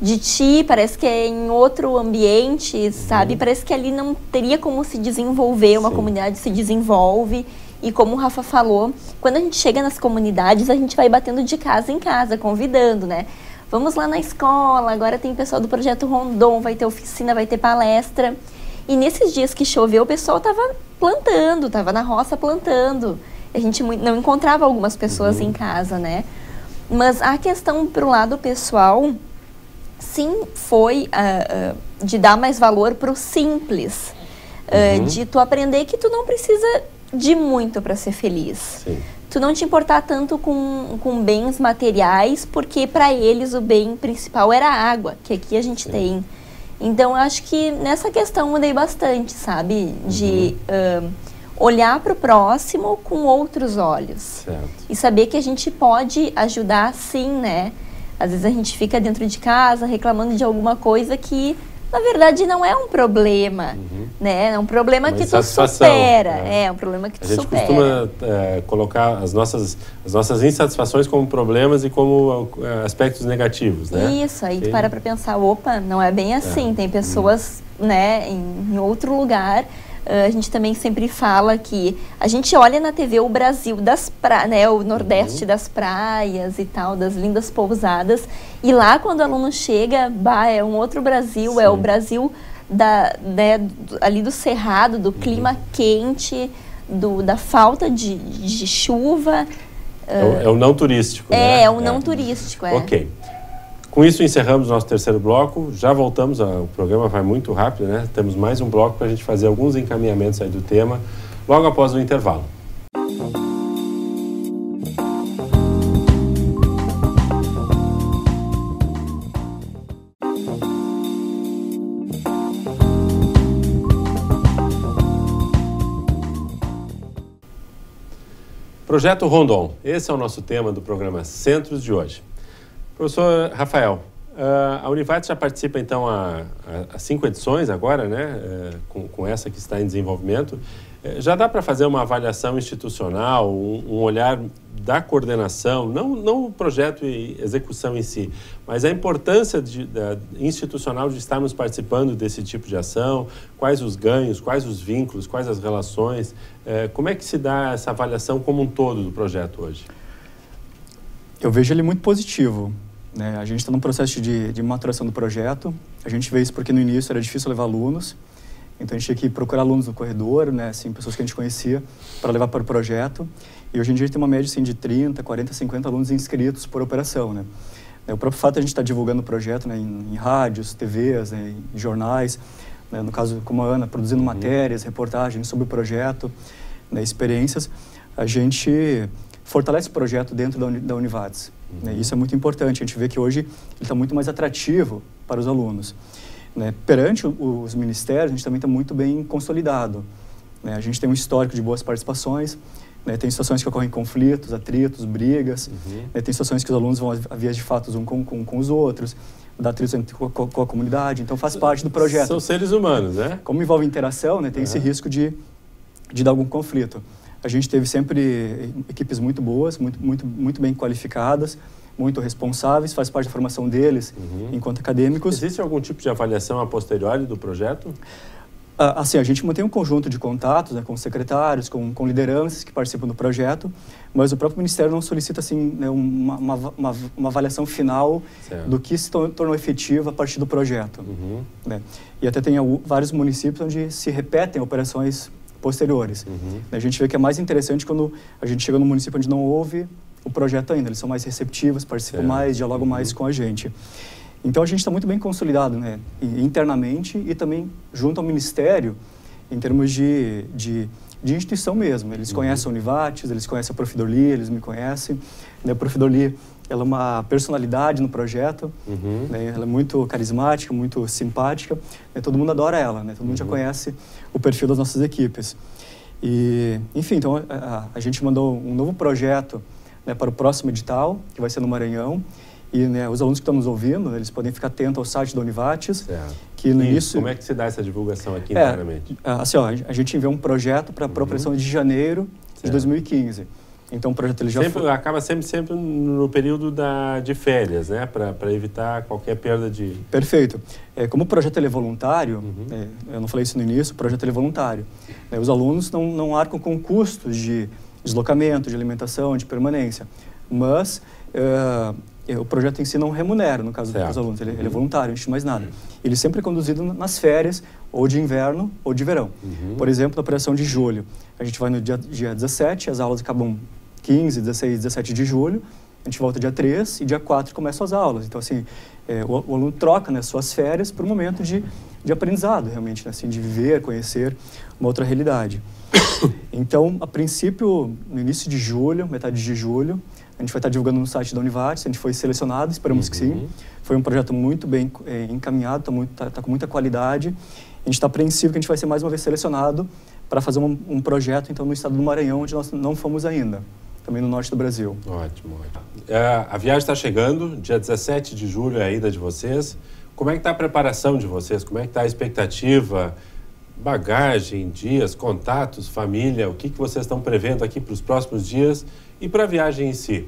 de ti, parece que é em outro ambiente, sabe? Parece que ali não teria como se desenvolver, uma comunidade se desenvolve. E como o Rafa falou, quando a gente chega nas comunidades, a gente vai batendo de casa em casa, convidando, né? Vamos lá na escola, agora tem pessoal do Projeto Rondon, vai ter oficina, vai ter palestra. E nesses dias que choveu, o pessoal estava plantando, estava na roça plantando. A gente não encontrava algumas pessoas em casa, né? Mas a questão pro lado pessoal, sim, foi de dar mais valor pro simples. De tu aprender que tu não precisa de muito para ser feliz. Sim. Tu não te importar tanto com bens materiais, porque para eles o bem principal era a água, que aqui a gente tem. Então, eu acho que nessa questão mudei bastante, sabe? De olhar para o próximo com outros olhos. Certo. E saber que a gente pode ajudar sim, né? Às vezes a gente fica dentro de casa reclamando de alguma coisa que, na verdade, não é um problema, né? É um problema que tu supera. Né? É um problema que tu supera. A gente costuma colocar as nossas insatisfações como problemas e como aspectos negativos, né? Isso, aí tu para pensar, opa, não é bem assim. Tem pessoas, né, em outro lugar. A gente também sempre fala que a gente olha na TV o Brasil das praias, né, o Nordeste das praias e tal, das lindas pousadas. E lá, quando o aluno chega, é um outro Brasil, é o Brasil ali do Cerrado, do clima quente, da falta de chuva. É o não turístico, né? É o não turístico, Ok. Com isso, encerramos nosso terceiro bloco. Já voltamos, o programa vai muito rápido, né? Temos mais um bloco para a gente fazer alguns encaminhamentos aí do tema, logo após o intervalo. Projeto Rondon. Esse é o nosso tema do programa Centros de hoje. Professor Rafael, a Univates já participa, então, há 5 edições agora, né? Com essa que está em desenvolvimento. Já dá para fazer uma avaliação institucional, um olhar da coordenação, não o projeto e execução em si, mas a importância institucional de estarmos participando desse tipo de ação, quais os ganhos, quais os vínculos, quais as relações, como é que se dá essa avaliação como um todo do projeto hoje? Eu vejo ele muito positivo, né? A gente está num processo de maturação do projeto. A gente vê isso porque no início era difícil levar alunos, então a gente tinha que procurar alunos no corredor, né? Assim, pessoas que a gente conhecia, para levar para o projeto. E hoje em dia a gente tem uma média assim, de 30, 40, 50 alunos inscritos por operação, né? O próprio fato de a gente estar divulgando o projeto, né, em rádios, TVs, né, em jornais, né, no caso como a Ana, produzindo matérias, reportagens sobre o projeto, né, experiências, a gente fortalece o projeto dentro da Univates. Né? Isso é muito importante. A gente vê que hoje ele está muito mais atrativo para os alunos. Né? Perante os ministérios, a gente também está muito bem consolidado. Né? A gente tem um histórico de boas participações, né? Tem situações que ocorrem conflitos, atritos, brigas, né? Tem situações que os alunos vão a vias de fato um com os outros, dá atritos com a comunidade, então faz parte do projeto. São seres humanos, né? Como envolve interação, né? Tem esse risco de dar algum conflito. A gente teve sempre equipes muito boas, muito bem qualificadas, muito responsáveis, faz parte da formação deles enquanto acadêmicos. Existe algum tipo de avaliação a posteriori do projeto? Assim, a gente mantém um conjunto de contatos, né, com secretários, com lideranças que participam do projeto, mas o próprio Ministério não solicita assim, né, uma avaliação final do que se tornou efetivo a partir do projeto. Né? E até tem vários municípios onde se repetem operações posteriores. A gente vê que é mais interessante quando a gente chega no município onde não houve o projeto ainda. Eles são mais receptivos, participam mais, dialogam mais com a gente. Então a gente está muito bem consolidado, né, internamente e também junto ao Ministério em termos de instituição mesmo. Eles conhecem a Univates, eles conhecem a Prof. Dorli, eles me conhecem. A Prof. Dorli, ela é uma personalidade no projeto, né, ela é muito carismática, muito simpática, né, todo mundo adora ela, né, todo mundo já conhece o perfil das nossas equipes. E, enfim, então a gente mandou um novo projeto, né, para o próximo edital, que vai ser no Maranhão, E, né, os alunos que estão nos ouvindo, eles podem ficar atentos ao site da Univates, Certo. que no início... Como é que se dá essa divulgação aqui internamente? Assim, ó, a gente enviou um projeto para a apropriação de janeiro de 2015. Então, o projeto ele já foi... Acaba sempre no período de férias, né? Para evitar qualquer perda de... Perfeito. Como o projeto ele é voluntário, eu não falei isso no início, o projeto ele é voluntário. Os alunos não arcam com custos de deslocamento, de alimentação, de permanência. Mas o projeto em si não remunera, no caso dos alunos. Ele é voluntário, antes de mais nada. Ele sempre é conduzido nas férias, ou de inverno ou de verão. Por exemplo, na operação de julho, a gente vai no dia 17, as aulas acabam 15, 16, 17 de julho, a gente volta dia 3 e dia 4 começam as aulas. Então, assim, o aluno troca, né, suas férias por um momento de aprendizado, realmente, né, assim, de viver, conhecer uma outra realidade. Então, a princípio, no início de julho, metade de julho, a gente vai estar divulgando no site da Univates, a gente foi selecionado, esperamos que sim. Foi um projeto muito bem encaminhado, tá com muita qualidade. A gente está apreensivo que a gente vai ser mais uma vez selecionado para fazer um projeto, então, no estado do Maranhão, onde nós não fomos ainda. Também no norte do Brasil. Ótimo. A viagem está chegando, dia 17 de julho é a ida de vocês. Como é que está a preparação de vocês? Como é que está a expectativa? Bagagem, dias, contatos, família? O que vocês estão prevendo aqui para os próximos dias e para a viagem em si?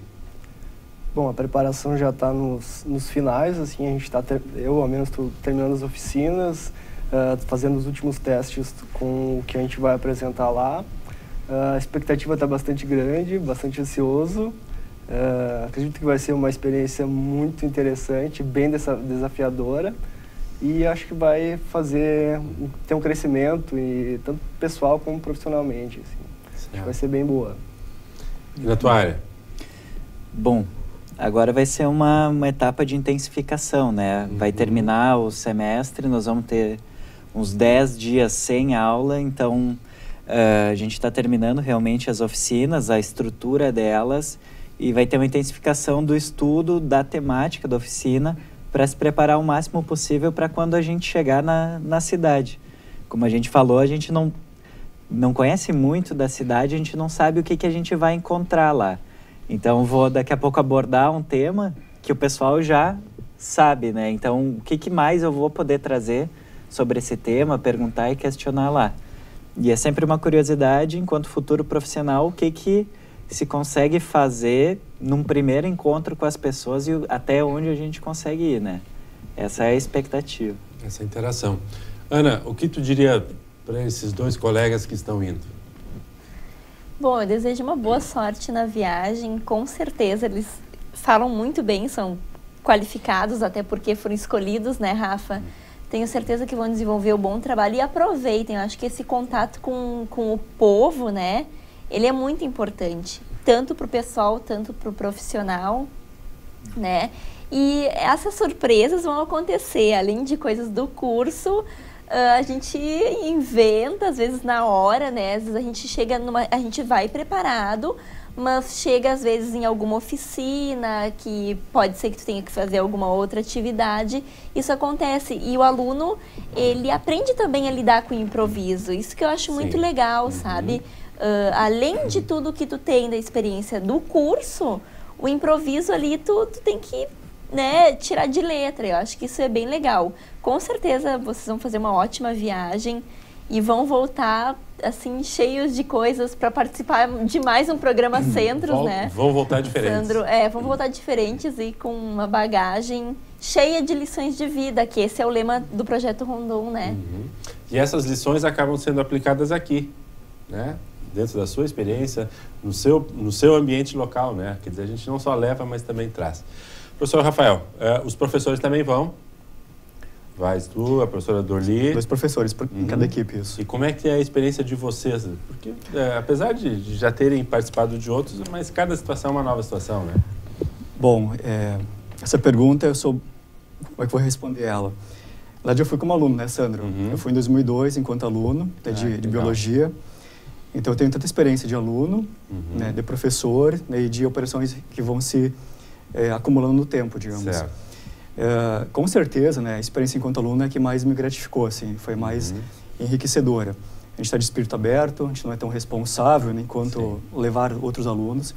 Bom, a preparação já está nos finais, assim, a gente está, eu ao menos estou terminando as oficinas, fazendo os últimos testes com o que a gente vai apresentar lá. A expectativa está bastante grande, bastante ansioso. Acredito que vai ser uma experiência muito interessante, bem desafiadora. E acho que vai ter um crescimento, e tanto pessoal como profissionalmente. Assim. Acho que vai ser bem boa. E na tua área? Bom, agora vai ser uma etapa de intensificação, né? Vai terminar o semestre, nós vamos ter uns 10 dias sem aula, então... a gente está terminando realmente as oficinas, a estrutura delas, e vai ter uma intensificação do estudo da temática da oficina para se preparar o máximo possível para quando a gente chegar na cidade. Como a gente falou, a gente não conhece muito da cidade, a gente não sabe o que a gente vai encontrar lá. Então, vou daqui a pouco abordar um tema que o pessoal já sabe, né? Então, o que mais eu vou poder trazer sobre esse tema, perguntar e questionar lá. E é sempre uma curiosidade, enquanto futuro profissional, o que se consegue fazer num primeiro encontro com as pessoas e até onde a gente consegue ir, né? Essa é a expectativa. Essa interação. Ana, o que tu diria para esses dois colegas que estão indo? Bom, eu desejo uma boa sorte na viagem. Com certeza, eles falam muito bem, são qualificados, até porque foram escolhidos, né, Rafa? Tenho certeza que vão desenvolver um bom trabalho e aproveitem. Eu acho que esse contato com o povo, né, ele é muito importante, tanto para o pessoal, tanto para o profissional, né? E essas surpresas vão acontecer, além de coisas do curso, a gente inventa, às vezes na hora, né? Às vezes a gente vai preparado, mas chega às vezes em alguma oficina, que pode ser que tu tenha que fazer alguma outra atividade, isso acontece. E o aluno, ele aprende também a lidar com o improviso, isso que eu acho muito legal, sabe? Além de tudo que tu tem da experiência do curso, o improviso ali tu tem que, né, tirar de letra. Eu acho que isso é bem legal. Com certeza vocês vão fazer uma ótima viagem e vão voltar assim cheios de coisas para participar de mais um programa Centros, né? Vão voltar diferentes. Sandro, vão voltar diferentes e com uma bagagem cheia de lições de vida, que esse é o lema do Projeto Rondon, né? E essas lições acabam sendo aplicadas aqui, né? Dentro da sua experiência, no seu ambiente local, né? Quer dizer, a gente não só leva, mas também traz. Professor Rafael, os professores também vão? Vais tu, a professora Dorli. 2 professores em cada equipe, isso. E como é que é a experiência de vocês? Porque, apesar de já terem participado de outros, mas cada situação é uma nova situação, né? Bom, essa pergunta, como é que eu vou responder ela? Na verdade, eu fui como aluno, né, Sandro? Eu fui em 2002 enquanto aluno de biologia. Então, eu tenho tanta experiência de aluno, né, de professor, né, e de operações que vão se acumulando no tempo, digamos. Certo. Com certeza, né, a experiência enquanto aluno é a que mais me gratificou, assim, foi mais enriquecedora. A gente está de espírito aberto, a gente não é tão responsável, né, enquanto levar outros alunos.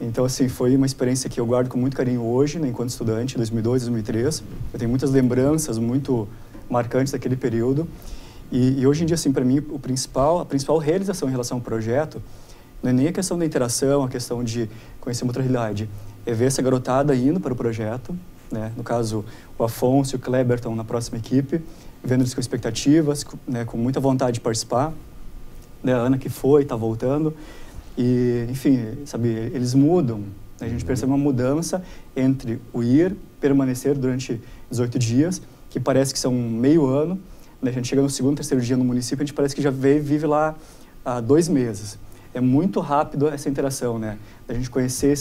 Então, assim, foi uma experiência que eu guardo com muito carinho hoje, né, enquanto estudante, 2002, 2003. Eu tenho muitas lembranças muito marcantes daquele período. E hoje em dia, assim, para mim, a principal realização em relação ao projeto não é nem a questão da interação, a questão de conhecer uma outra realidade. É ver essa garotada indo para o projeto, né? No caso, o Afonso e o Kleber estão na próxima equipe, vendo eles com expectativas, né, com muita vontade de participar. Né? A Ana que foi, está voltando. E, enfim, sabe, eles mudam. Né? A gente percebe uma mudança entre o ir, permanecer durante 18 dias, que parece que são meio ano. Né? A gente chega no segundo, terceiro dia no município, a gente parece que já vive lá há 2 meses. É muito rápido essa interação, né? A gente conhecer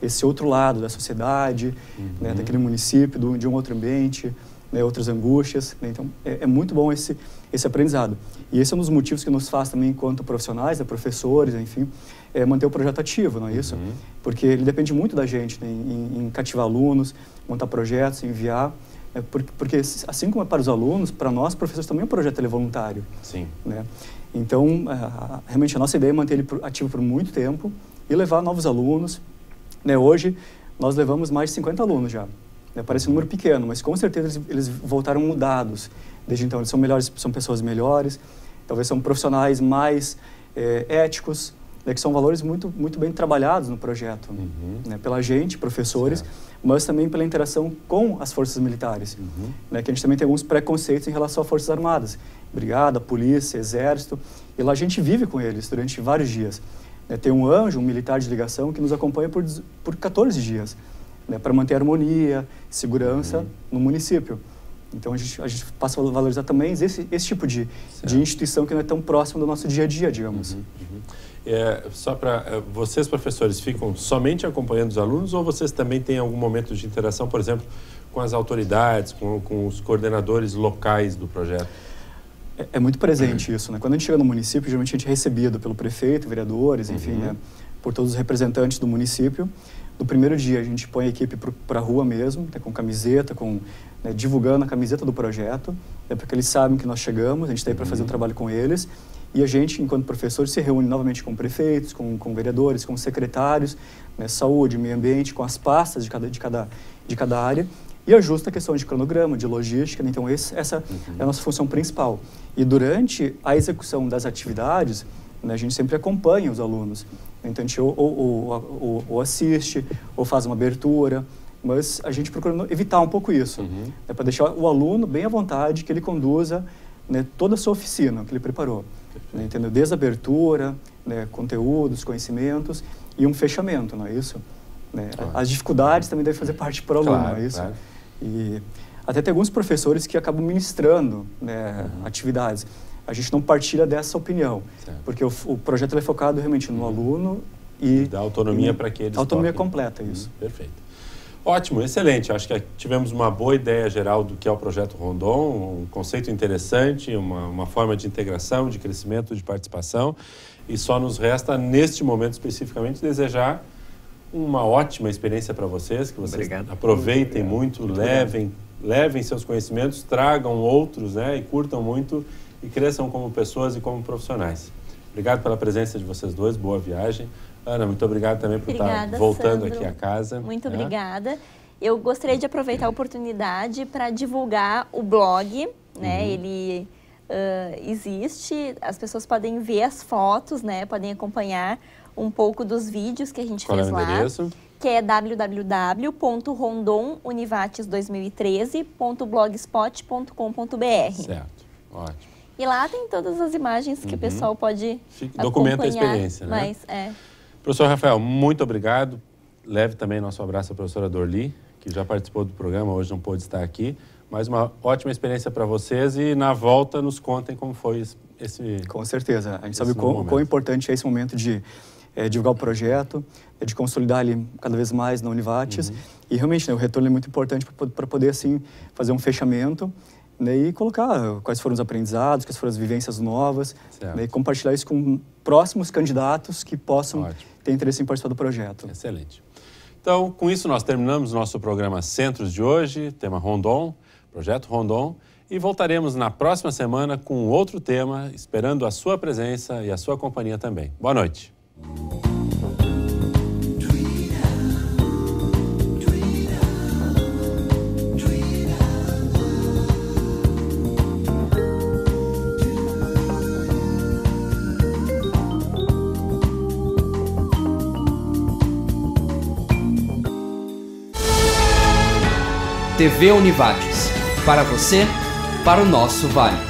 esse outro lado da sociedade, né? Daquele município, de um outro ambiente, né? Outras angústias. Né? Então, é muito bom esse aprendizado. E esse é um dos motivos que nos faz também, enquanto profissionais, né? Professores, enfim, manter o projeto ativo, não é isso? Porque ele depende muito da gente, né? em cativar alunos, montar projetos, enviar. Porque assim como é para os alunos, para nós, professores, também o projeto é voluntário. Sim. Né? Então, realmente a nossa ideia é manter ele ativo por muito tempo e levar novos alunos. Né? Hoje, nós levamos mais de 50 alunos já. Né? Parece um número pequeno, mas com certeza eles voltaram mudados. Desde então, eles são melhores, são pessoas melhores, talvez são profissionais mais éticos, né? Que são valores muito, muito bem trabalhados no projeto. Né? Pela gente, professores, mas também pela interação com as forças militares. Né? Que a gente também tem alguns preconceitos em relação às forças armadas. Brigada, polícia, exército. E lá a gente vive com eles durante vários dias. Né? Tem um anjo, um militar de ligação, que nos acompanha por 14 dias. Né? Para manter a harmonia, segurança no município. Então a gente passa a valorizar também esse tipo de instituição que não é tão próximo do nosso dia a dia, digamos. Só para vocês, professores, ficam somente acompanhando os alunos ou vocês também têm algum momento de interação, por exemplo, com as autoridades, com os coordenadores locais do projeto? É muito presente isso, né? Quando a gente chega no município, geralmente a gente é recebido pelo prefeito, vereadores, enfim, né? Por todos os representantes do município. No primeiro dia, a gente põe a equipe para a rua mesmo, né? Com camiseta, né? Divulgando a camiseta do projeto, né? Porque eles sabem que nós chegamos, a gente está aí para fazer um trabalho com eles. E a gente, enquanto professores, se reúne novamente com prefeitos, com vereadores, com secretários, né? Saúde, meio ambiente, com as pastas de cada área. E ajusta a questão de cronograma, de logística. Né? Então, essa é a nossa função principal. E durante a execução das atividades, né, a gente sempre acompanha os alunos. Então, a gente ou assiste, ou faz uma abertura, mas a gente procura evitar um pouco isso. Né, para deixar o aluno bem à vontade, que ele conduza, né, toda a sua oficina que ele preparou. Né, entendeu? Desde a abertura, né, conteúdos, conhecimentos e um fechamento, não é isso? Né? Claro. As dificuldades também devem fazer parte para o aluno, não é isso? Claro. E até tem alguns professores que acabam ministrando, né, atividades. A gente não partilha dessa opinião, porque o projeto é focado realmente no aluno e dá autonomia para que eles autonomia completa, isso. Perfeito. Ótimo, excelente. Acho que tivemos uma boa ideia geral do que é o Projeto Rondon, um conceito interessante, uma forma de integração, de crescimento, de participação. E só nos resta, neste momento especificamente, desejar uma ótima experiência para vocês, que vocês aproveitem muito, levem seus conhecimentos, tragam outros, né, e curtam muito e cresçam como pessoas e como profissionais. Obrigado pela presença de vocês dois, boa viagem. Ana, muito obrigado também por estar voltando, Sandro, aqui à casa. Muito obrigada. Eu gostaria de aproveitar a oportunidade para divulgar o blog, né, ele existe, as pessoas podem ver as fotos, né, podem acompanhar um pouco dos vídeos que a gente fez lá, que é www.rondonunivates2013.blogspot.com.br. Certo, ótimo. E lá tem todas as imagens que o pessoal pode documenta a experiência, né? Professor Rafael, muito obrigado. Leve também nosso abraço à professora Dorli, que já participou do programa, hoje não pôde estar aqui. Mais uma ótima experiência para vocês e na volta nos contem como foi esse... Com certeza. A gente sabe o quão importante é esse momento de divulgar o projeto, de consolidar ele cada vez mais na Univates. E realmente, né, o retorno é muito importante para poder, assim, fazer um fechamento, né, e colocar quais foram os aprendizados, quais foram as vivências novas, né, e compartilhar isso com próximos candidatos que possam ter interesse em participar do projeto. Excelente. Então, com isso, nós terminamos nosso programa Centros de hoje, tema Rondon, Projeto Rondon, e voltaremos na próxima semana com outro tema, esperando a sua presença e a sua companhia também. Boa noite. TV Univates. Para você, para o nosso Vale.